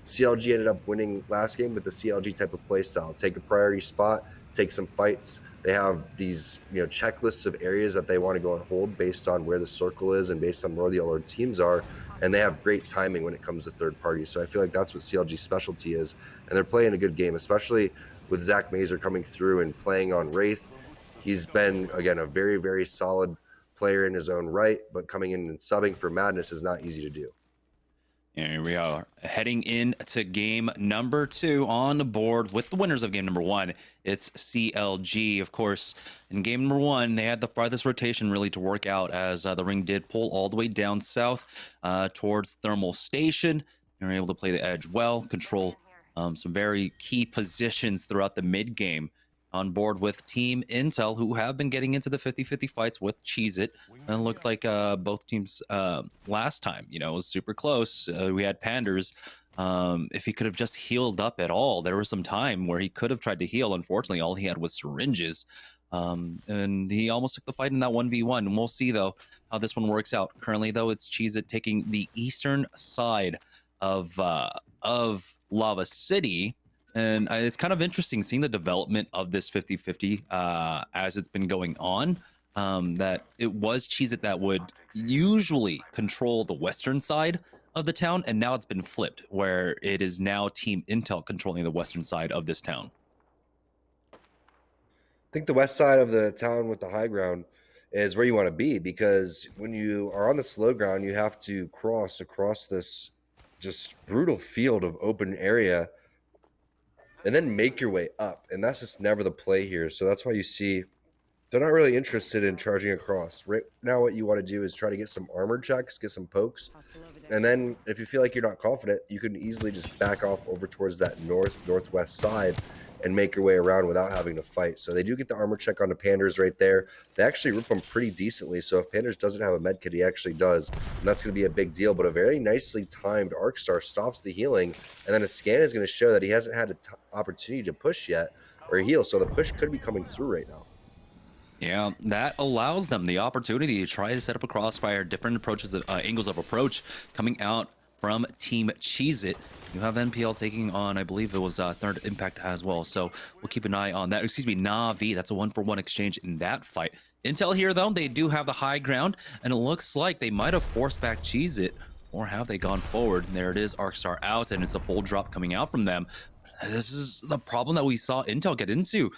CLG ended up winning last game with the CLG type of play style. Take a priority spot, take some fights. They have these, checklists of areas that they want to go and hold based on where the circle is and based on where the other teams are. And they have great timing when it comes to third parties. So I feel like that's what CLG's specialty is. And they're playing a good game, especially with Zach Mazer coming through and playing on Wraith. He's been, again, a very, very solid player in his own right, but coming in and subbing for Madness is not easy to do. And here we are heading into game number 2 on the board with the winners of game number 1. It's CLG. Of course, in game number 1, they had the farthest rotation really to work out as the ring did pull all the way down south towards Thermal Station. They were able to play the edge well, control some very key positions throughout the mid game. On board with Team Intel, who have been getting into the 50-50 fights with Cheez-It. And it looked like both teams last time, it was super close. We had Panders. If he could have just healed up at all, there was some time where he could have tried to heal. Unfortunately, all he had was syringes. And he almost took the fight in that 1v1. And we'll see, though, how this one works out. Currently, though, it's Cheez-It taking the eastern side of Lava City. And it's kind of interesting seeing the development of this 50-50 as it's been going on, that it was Cheez-It that would usually control the western side of the town, and now it's been flipped, where it is now Team Intel controlling the western side of this town. I think the west side of the town with the high ground is where you want to be, because when you are on the slow ground, you have to cross across this just brutal field of open area and then make your way up. And that's just never the play here. So that's why you see they're not really interested in charging across. Right now, what you want to do is try to get some armor checks, get some pokes. And then if you feel like you're not confident, you can easily just back off over towards that northwest side and make your way around without having to fight. So they do get the armor check onto Panders right there. They actually rip him pretty decently. So if Panders doesn't have a med kit, he actually does. And that's going to be a big deal. But a very nicely timed Arc Star stops the healing. And then a scan is going to show that he hasn't had an opportunity to push yet or heal. So the push could be coming through right now. Yeah, that allows them the opportunity to try to set up a crossfire, different approaches, angles of approach coming out from Team Cheez-It. You have NPL taking on, I believe it was Third Impact as well. So we'll keep an eye on that. Excuse me, Na'Vi. That's a 1-for-1 exchange in that fight. Intel here, though, they do have the high ground, and it looks like they might have forced back Cheez-It, or have they gone forward? And there it is, Arcstar out, and it's a full drop coming out from them. This is the problem that we saw Intel get into.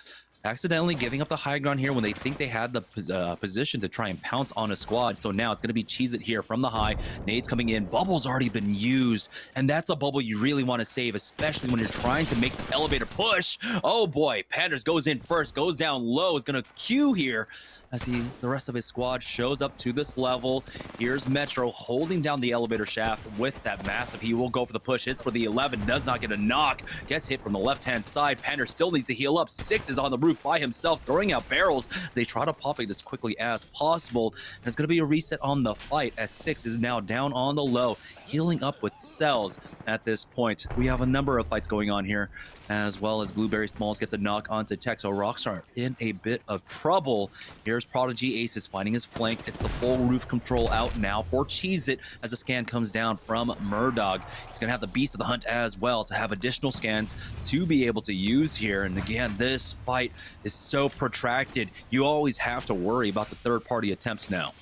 Accidentally giving up the high ground here when they think they had the position to try and pounce on a squad. So now it's going to be Cheez-It here from the high. Nades coming in. Bubble's already been used. And that's a bubble you really want to save, especially when you're trying to make this elevator push. Oh boy, Panders goes in first, goes down low. Is going to queue here as the rest of his squad shows up to this level. Here's Metro holding down the elevator shaft with that massive. He will go for the push. Hits for the 11. Does not get a knock. Gets hit from the left-hand side. Panders still needs to heal up. 6 is on the roof by himself, throwing out barrels. They try to pop it as quickly as possible. And it's going to be a reset on the fight as 6 is now down on the low, healing up with cells at this point. We have a number of fights going on here, as well as Blueberry Smalls gets a knock onto Tech. So Rockstar in a bit of trouble. Here's Prodigy Aces finding his flank. It's the full roof control out now for Cheez-It as the scan comes down from Murdog. He's going to have the Beast of the Hunt as well to have additional scans to be able to use here. And again, this fight is so protracted. You always have to worry about the third-party attempts now.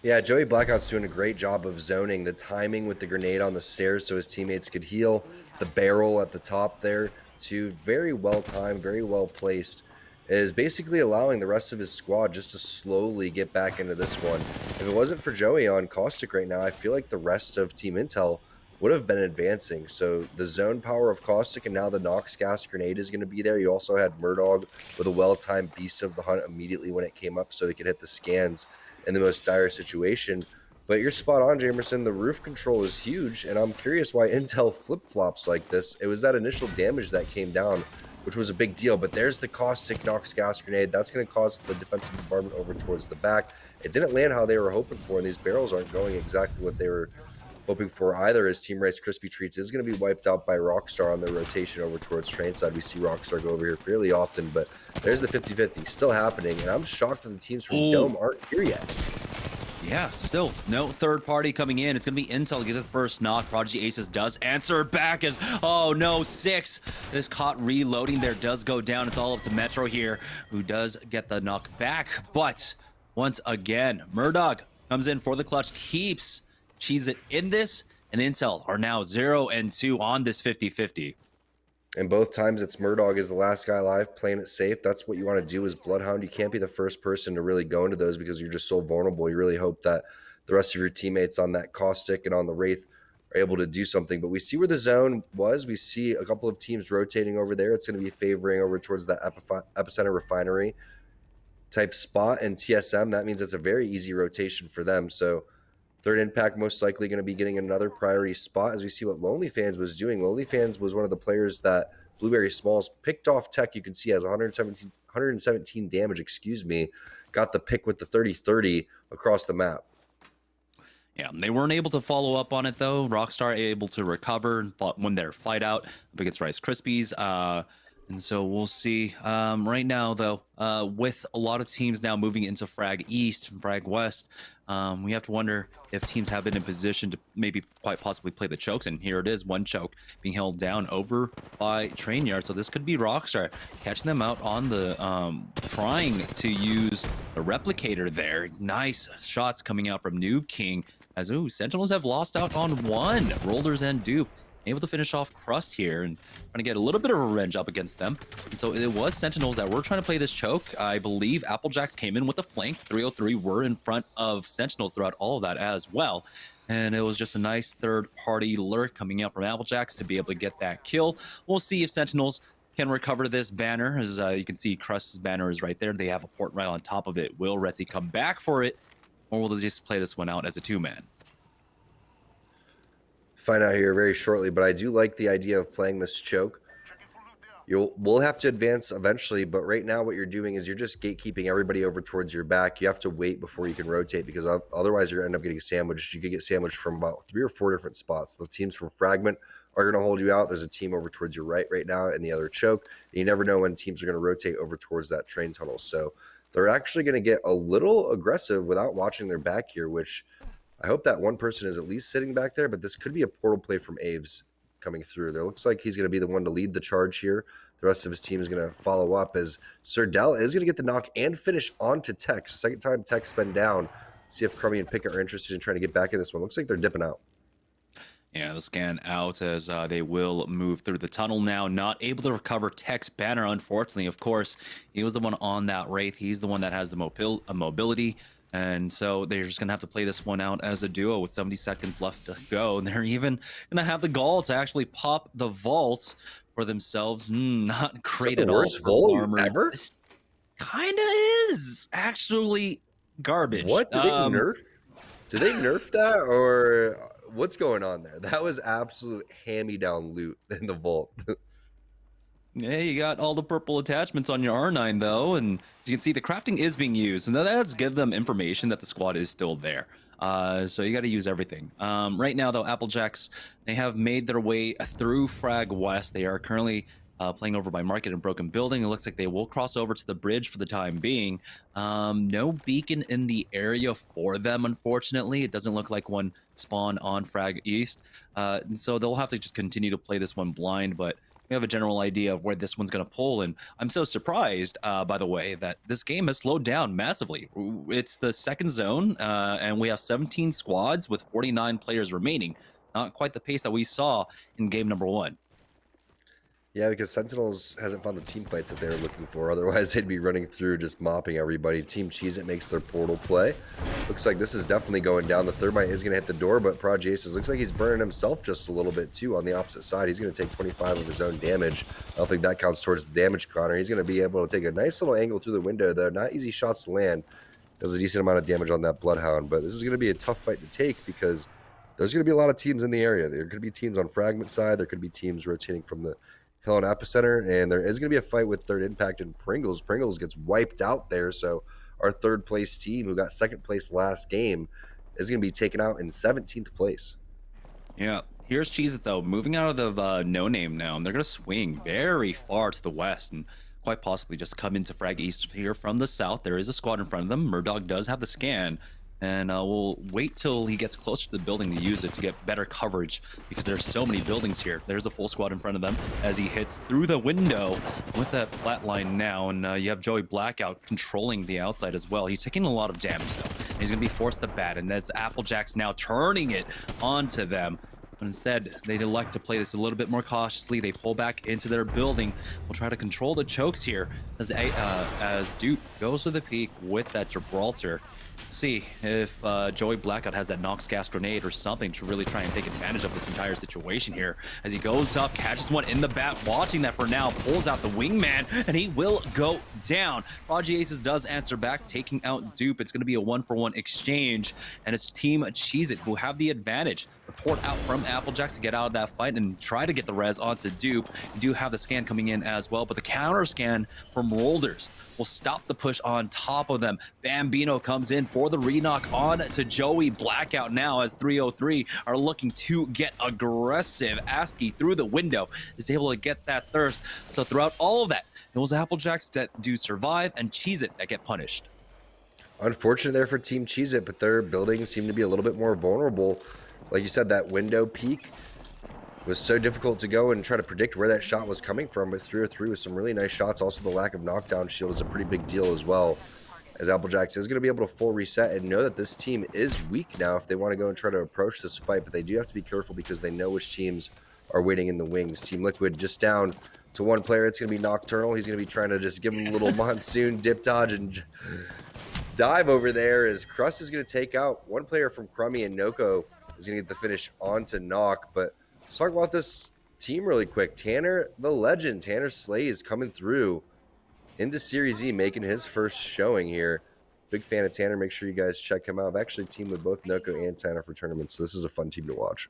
Yeah, Joey Blackout's doing a great job of zoning the timing with the grenade on the stairs so his teammates could heal. The barrel at the top there, too, very well timed, very well placed, is basically allowing the rest of his squad just to slowly get back into this one. If it wasn't for Joey on Caustic right now, I feel like the rest of Team Intel would have been advancing. So the zone power of Caustic and now the Nox gas grenade is going to be there. You also had Murdog with a well-timed Beast of the Hunt immediately when it came up so he could hit the scans in the most dire situation. But you're spot on, Jamerson. The roof control is huge, and I'm curious why Intel flip-flops like this. It was that initial damage that came down, which was a big deal. But there's the Caustic Nox gas grenade. That's going to cause the defensive bombardment over towards the back. It didn't land how they were hoping for, and these barrels aren't going exactly what they were hoping for either, as Team Rice Crispy Treats is going to be wiped out by Rockstar on their rotation over towards Trainside. We see Rockstar go over here fairly often, but there's the 50-50 still happening, and I'm shocked that the teams from Dome aren't here yet. Yeah, still no third party coming in. It's going to be Intel to get the first knock. Prodigy Aces does answer back as, oh no, 6 is caught reloading there, does go down. It's all up to Metro here, who does get the knock back. But once again, Murdoch comes in for the clutch, keeps Cheese It in this, and Intel are now 0 and 2 on this 50-50. And both times it's Murdog is the last guy alive, playing it safe. That's what you want to do as Bloodhound. You can't be the first person to really go into those because you're just so vulnerable. You really hope that the rest of your teammates on that Caustic and on the Wraith are able to do something. But we see where the zone was. We see a couple of teams rotating over there. It's going to be favoring over towards the Epicenter Refinery type spot and TSM. That means it's a very easy rotation for them. So Third Impact most likely going to be getting another priority spot as we see what Lonely Fans was doing. Lonely Fans was one of the players that Blueberry Smalls picked off tech. You can see has 117 damage, got the pick with the 30-30 across the map. Yeah, they weren't able to follow up on it though. Rockstar able to recover when their fight out up against Rice Krispies. And so we'll see. Right now, though, with a lot of teams now moving into Frag East and Frag West, we have to wonder if teams have been in position to maybe quite possibly play the chokes. And here it is, one choke being held down over by Train Yard. So this could be Rockstar catching them out on the trying to use the replicator there. Nice shots coming out from Noob King. As Sentinels have lost out on one. Rollers and Dupe able to finish off Crust here and trying to get a little bit of revenge up against them. And so it was Sentinels that were trying to play this choke. I believe Applejacks came in with the flank. 303 were in front of Sentinels throughout all of that as well. And it was just a nice third-party lurk coming out from Applejacks to be able to get that kill. We'll see if Sentinels can recover this banner. As you can see, Crust's banner is right there. They have a port right on top of it. Will Retzi come back for it, or will they just play this one out as a two-man? Find out here very shortly, but I do like the idea of playing this choke. We'll have to advance eventually, but right now what you're doing is you're just gatekeeping everybody over towards your back. You have to wait before you can rotate because otherwise you're end up getting sandwiched. You could get sandwiched from about 3 or 4 different spots. The teams from Fragment are going to hold you out. There's a team over towards your right now and the other choke. And you never know when teams are going to rotate over towards that train tunnel. So they're actually going to get a little aggressive without watching their back here, which I hope that one person is at least sitting back there, but this could be a portal play from Aves coming through. There looks like he's going to be the one to lead the charge here. The rest of his team is going to follow up as Serdell is going to get the knock and finish onto Tech. So second time Tech's been down. See if Crummy and Pickett are interested in trying to get back in this one. Looks like they're dipping out. Yeah, the scan out as they will move through the tunnel now. Not able to recover Tech's banner, unfortunately. Of course, he was the one on that Wraith. He's the one that has the mobility. And so they're just going to have to play this one out as a duo with 70 seconds left to go. And they're even going to have the gall to actually pop the vault for themselves. Not great at all. Worst vault ever? Kind of is actually garbage. What? Did they nerf? Did they nerf that? Or what's going on there? That was absolute hand-me-down loot in the vault. Yeah, you got all the purple attachments on your R9 though, and as you can see, the crafting is being used, and that does give them information that the squad is still there. So you got to use everything. Right now though, Applejacks, they have made their way through Frag West. They are currently playing over by Market and Broken Building. It looks like they will cross over to the bridge for the time being. No beacon in the area for them, unfortunately. It doesn't look like one spawned on Frag East, and so they'll have to just continue to play this one blind, but we have a general idea of where this one's going to pull. And I'm so surprised, by the way, that this game has slowed down massively. It's the second zone, and we have 17 squads with 49 players remaining. Not quite the pace that we saw in game number 1. Yeah, because Sentinels hasn't found the team fights that they were looking for. Otherwise, they'd be running through, just mopping everybody. Team Cheese It makes their portal play. Looks like this is definitely going down. The Thermite is going to hit the door, but Prodigy Aces looks like he's burning himself just a little bit, too, on the opposite side. He's going to take 25 of his own damage. I don't think that counts towards the damage counter. He's going to be able to take a nice little angle through the window, though. Not easy shots to land. Does a decent amount of damage on that Bloodhound, but this is going to be a tough fight to take because there's going to be a lot of teams in the area. There could be teams on Fragment side. There could be teams rotating from the Hill and Epicenter, and there is going to be a fight with Third Impact and Pringles. Pringles gets wiped out there, so our third place team, who got second place last game, is going to be taken out in 17th place. Yeah, here's Cheez It though, moving out of the no name now, and they're going to swing very far to the west and quite possibly just come into Frag East here from the south. There is a squad in front of them. Murdoch does have the scan, And we'll wait till he gets closer to the building to use it to get better coverage because there's so many buildings here. There's a full squad in front of them as he hits through the window with that flat line now. And you have Joey Blackout controlling the outside as well. He's taking a lot of damage though. He's going to be forced to bat, and that's Applejack's now turning it onto them. But instead, they elect to play this a little bit more cautiously. They pull back into their building. We'll try to control the chokes here as Dupe goes for the peak with that Gibraltar. See if Joey Blackout has that Nox gas grenade or something to really try and take advantage of this entire situation here. As he goes up, catches one in the bat, watching that for now, pulls out the wingman, and he will go down. Prodigy Aces does answer back, taking out Dupe. It's going to be a 1-for-1 exchange, and it's Team Cheez-It who have the advantage. Report out from Applejacks to get out of that fight and try to get the res onto Dupe. You do have the scan coming in as well, but the counter scan from Rolders will stop the push on top of them. Bambino comes in for the re-knock on to Joey Blackout now as 303 are looking to get aggressive. ASCII through the window is able to get that thirst. So throughout all of that, it was Applejacks that do survive and Cheez-It that get punished. Unfortunate there for Team Cheez-It, but their buildings seem to be a little bit more vulnerable. Like you said, that window peak was so difficult to go and try to predict where that shot was coming from, but 303 with some really nice shots. Also, the lack of knockdown shield is a pretty big deal as well, as Applejacks is going to be able to full reset and know that this team is weak now if they want to go and try to approach this fight, but they do have to be careful because they know which teams are waiting in the wings. Team Liquid just down to one player. It's going to be Nocturnal. He's going to be trying to just give him a little monsoon dip dodge and dive over there as Crust is going to take out one player from Crummy, and Noko is going to get the finish onto Knock. But let's talk about this team really quick. Tanner, the legend, Tanner Slay is coming through into Series E, making his first showing here. Big fan of Tanner. Make sure you guys check him out. I've actually teamed with both Noko and Tanner for tournaments, so this is a fun team to watch.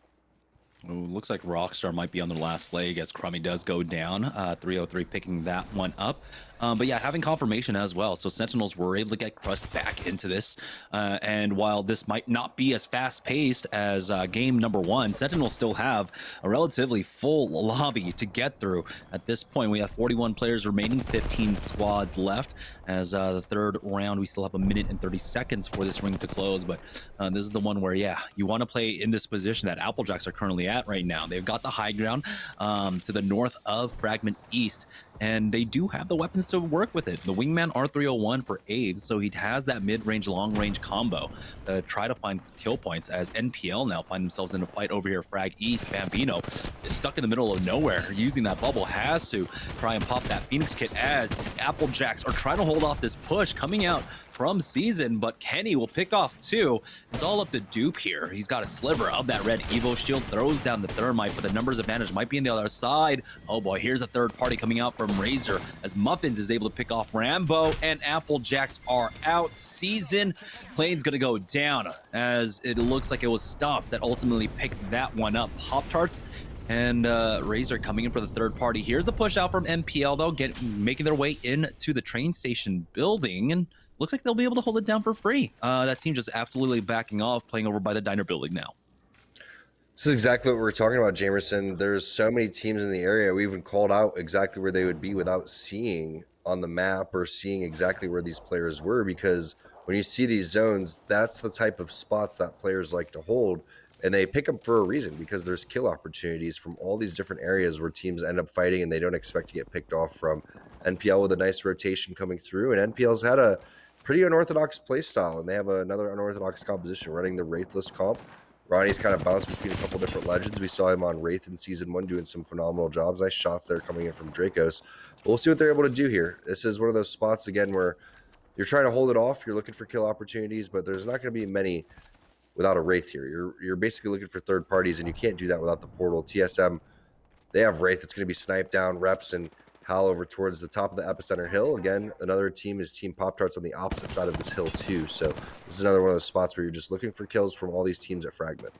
Ooh, looks like Rockstar might be on their last leg as Crummy does go down. 303 picking that one up. But yeah, having confirmation as well. So Sentinels were able to get Crust back into this. And while this might not be as fast-paced as game number one, Sentinels still have a relatively full lobby to get through. At this point, we have 41 players remaining, 15 squads left. As the third round, we still have 1 minute and 30 seconds for this ring to close. But this is the one where, yeah, you want to play in this position that Applejacks are currently at right now. They've got the high ground to the north of Fragment East, and they do have the weapons to work with it. The Wingman R301 for Aves, so he has that mid-range, long-range combo to try to find kill points as NPL now find themselves in a fight over here. Frag East, Bambino is stuck in the middle of nowhere. Using that bubble, has to try and pop that Phoenix kit as Applejacks are trying to hold off this push coming out from Season, but Kenny will pick off two. It's all up to Dupe here. He's got a sliver of that red Evo shield, throws down the thermite, but the numbers advantage might be on the other side. Oh boy, here's a third party coming out from Razor as Muffins is able to pick off Rambo, and Applejacks are out. Season Plane's gonna go down as it looks like it was Stomps that ultimately picked that one up. Pop-Tarts and Razor coming in for the third party. Here's the push out from MPL though, making their way into the train station building, and looks like they'll be able to hold it down for free. That team just absolutely backing off, playing over by the diner building now. This is exactly what we were talking about, Jamerson. There's so many teams in the area. We even called out exactly where they would be without seeing on the map or seeing exactly where these players were, because when you see these zones, that's the type of spots that players like to hold, and they pick them for a reason because there's kill opportunities from all these different areas where teams end up fighting and they don't expect to get picked off from. NPL with a nice rotation coming through, and NPL's had a pretty unorthodox play style, and they have another unorthodox composition running the Wraithless comp. Ronnie's kind of bounced between a couple different legends. We saw him on Wraith in Season 1 doing some phenomenal jobs. Nice shots there coming in from Dracos. But we'll see what they're able to do here. This is one of those spots, again, where you're trying to hold it off. You're looking for kill opportunities, but there's not going to be many without a Wraith here. You're basically looking for third parties, and you can't do that without the portal. TSM, they have Wraith. It's going to be sniped down, reps, and Hal over towards the top of the epicenter hill. Again, another team is Team Pop-Tarts on the opposite side of this hill too. So this is another one of those spots where you're just looking for kills from all these teams at Fragment.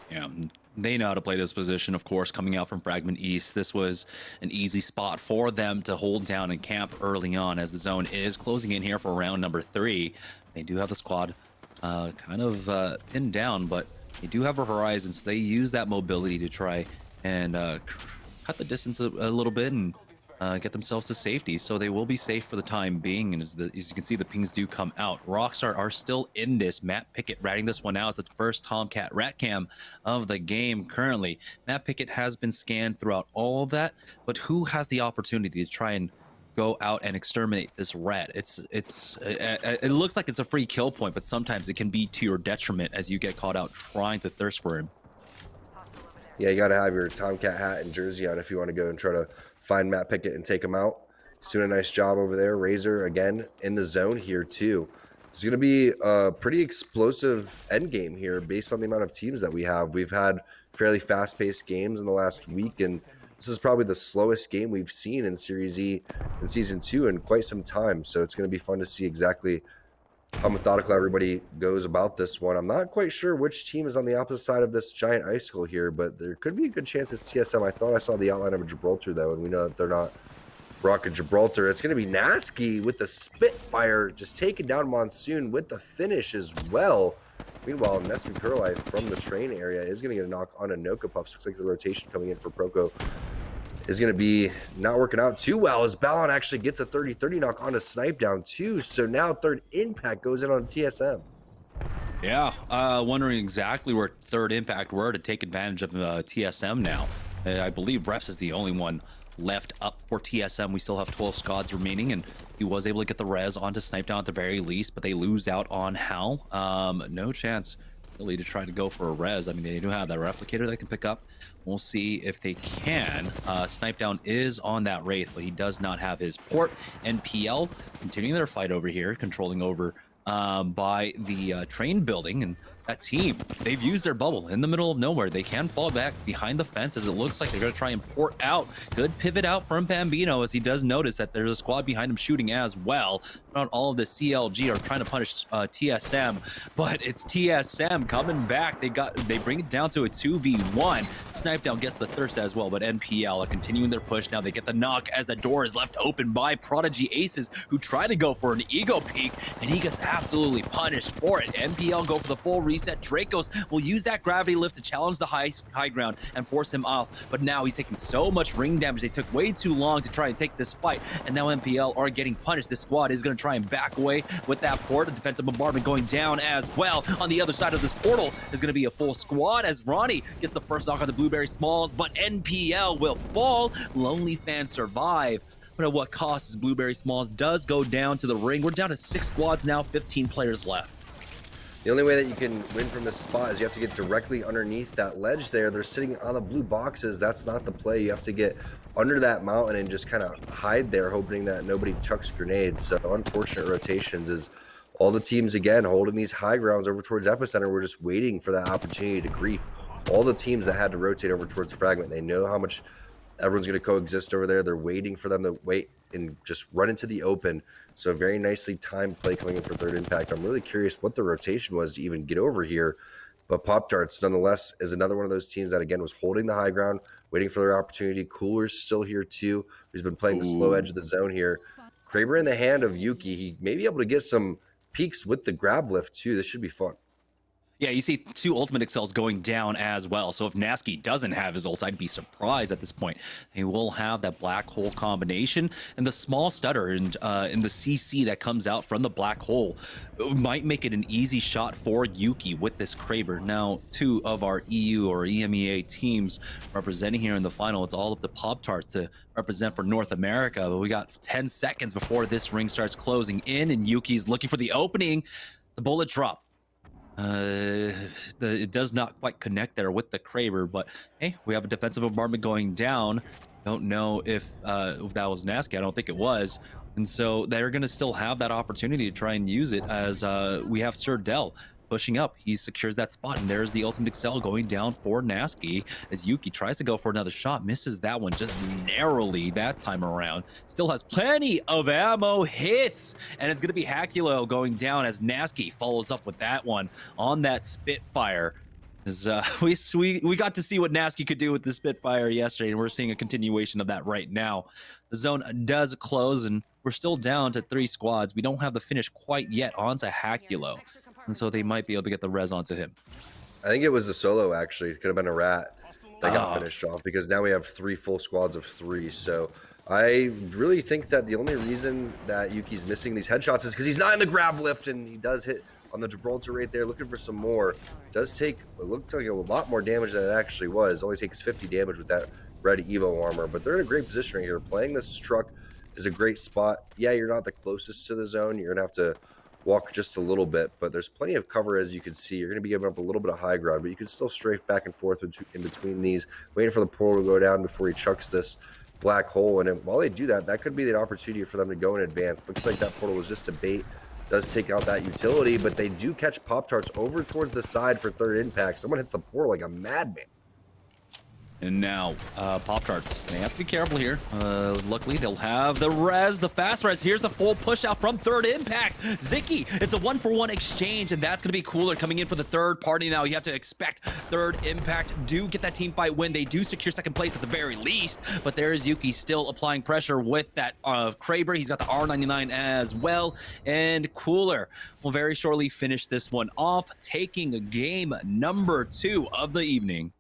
Yeah, they know how to play this position, of course, coming out from Fragment East. This was an easy spot for them to hold down and camp early on as the zone is closing in here for round number 3. They do have the squad kind of pinned down, but they do have a horizon, so they use that mobility to try and cut the distance a little bit and get themselves to safety. So they will be safe for the time being. And as you can see, the pings do come out. Rockstar are still in this. Matt Pickett ratting this one out as the first Tomcat rat cam of the game currently. Matt Pickett has been scanned throughout all of that, but who has the opportunity to try and go out and exterminate this rat? It looks like it's a free kill point, but sometimes it can be to your detriment as you get caught out trying to thirst for him. Yeah, you got to have your Tomcat hat and jersey on if you want to go and try to find Matt Pickett and take him out. He's doing a nice job over there. Razor, again, in the zone here, too. It's going to be a pretty explosive end game here based on the amount of teams that we have. We've had fairly fast-paced games in the last week, and this is probably the slowest game we've seen in Series E in Season 2 in quite some time. So it's going to be fun to see exactly how methodical everybody goes about this one. I'm not quite sure which team is on the opposite side of this giant icicle here, but there could be a good chance it's TSM. I thought I saw the outline of a Gibraltar, though, and we know that they're not rocking Gibraltar. It's going to be Nasky with the Spitfire, just taking down Monsoon with the finish as well. Meanwhile, Nesby Curlife from the train area is going to get a knock on a Noka Puffs. Looks like the rotation coming in for Proco is going to be not working out too well as Balon actually gets a 30-30 knock on a snipe down too. So now third impact goes in on TSM. Yeah, wondering exactly where third impact were to take advantage of TSM now. I believe Reps is the only one left up for TSM. We still have 12 squads remaining, and he was able to get the res onto Snipe Down at the very least, but they lose out on Hal. No chance really to try to go for a res. I mean, they do have that replicator they can pick up. We'll see if they can. Snipe Down is on that Wraith, but he does not have his port. NPL continuing their fight over here, controlling over by the train building, and that team, they've used their bubble in the middle of nowhere. They can fall back behind the fence as it looks like they're going to try and port out. Good pivot out from Bambino as he does notice that there's a squad behind him shooting as well. Not all of the CLG are trying to punish TSM, but it's TSM coming back. They bring it down to a 2v1. Snipe Down gets the thirst as well, but NPL are continuing their push. Now they get the knock as the door is left open by Prodigy Aces, who try to go for an ego peek, and he gets absolutely punished for it. NPL go for the full reset. Dracos will use that gravity lift to challenge the high ground and force him off, but now he's taking so much ring damage. They took way too long to try and take this fight, and now NPL are getting punished. This squad is going to try and back away with that port. A defensive bombardment going down as well. On the other side of this portal is going to be a full squad as Ronnie gets the first knock on the Blueberry Smalls, but NPL will fall. Lonely Fan survive. But at what cost? As Blueberry Smalls does go down to the ring. We're down to 6 squads now, 15 players left. The only way that you can win from this spot is you have to get directly underneath that ledge there. They're sitting on the blue boxes. That's not the play. You have to get under that mountain and just kind of hide there, hoping that nobody chucks grenades. So unfortunate rotations is all the teams, again, holding these high grounds over towards Epicenter. We're just waiting for that opportunity to grief. All the teams that had to rotate over towards the fragment, they know how much everyone's going to coexist over there. They're waiting for them to wait and just run into the open. So very nicely timed play coming in for third impact. I'm really curious what the rotation was to even get over here. But Pop-Tarts, nonetheless, is another one of those teams that, again, was holding the high ground, waiting for their opportunity. Cooler's still here, too, who's been playing the slow edge of the zone here. Kraber in the hand of Yuki. He may be able to get some peaks with the grab lift, too. This should be fun. Yeah, you see 2 ultimate excels going down as well. So if Nasky doesn't have his ult, I'd be surprised at this point. He will have that black hole combination, and the small stutter and in the CC that comes out from the black hole might make it an easy shot for Yuki with this Kraber. Now, 2 of our EU or EMEA teams representing here in the final. It's all up to Pop-Tarts to represent for North America. But we got 10 seconds before this ring starts closing in, and Yuki's looking for the opening. The bullet drop. It does not quite connect there with the Kraber, but hey, we have a defensive bombardment going down. Don't know if that was Nasky. I don't think it was. And so they're going to still have that opportunity to try and use it as we have Sir Dell pushing up. He secures that spot, and there's the ultimate excel going down for Nasky as Yuki tries to go for another shot, misses that one just narrowly that time around. Still has plenty of ammo, hits, and it's going to be Hakulo going down as Nasky follows up with that one on that Spitfire. We got to see what Nasky could do with the Spitfire yesterday, and we're seeing a continuation of that right now. The zone does close, and we're still down to 3 squads. We don't have the finish quite yet onto Hakulo, and so they might be able to get the res onto him. I think it was the solo, actually. It could have been a rat that got finished off, because now we have 3 full squads of 3. So I really think that the only reason that Yuki's missing these headshots is because he's not in the grab lift, and he does hit on the Gibraltar right there, looking for some more. Does take, it looked like a lot more damage than it actually was. Only takes 50 damage with that red Evo armor, but they're in a great position right here. Playing this truck is a great spot. Yeah, you're not the closest to the zone. You're gonna have to walk just a little bit, but there's plenty of cover, as you can see. You're gonna be giving up a little bit of high ground, but you can still strafe back and forth in between these, waiting for the portal to go down before he chucks this black hole. And while they do that, that could be an opportunity for them to go in advance. Looks like that portal was just a bait. Does take out that utility, but they do catch Pop-Tarts over towards the side for third impact. Someone hits the portal like a madman. And now, Pop-Tarts, they have to be careful here. Luckily, they'll have the res, the fast res. Here's the full push out from third impact. Zicky, it's a 1-for-1 exchange, and that's going to be Cooler coming in for the third party now. You have to expect third impact do get that team fight win. They do secure second place at the very least, but there's Yuki still applying pressure with that Kraber. He's got the R99 as well, and Cooler will very shortly finish this one off, taking game number 2 of the evening.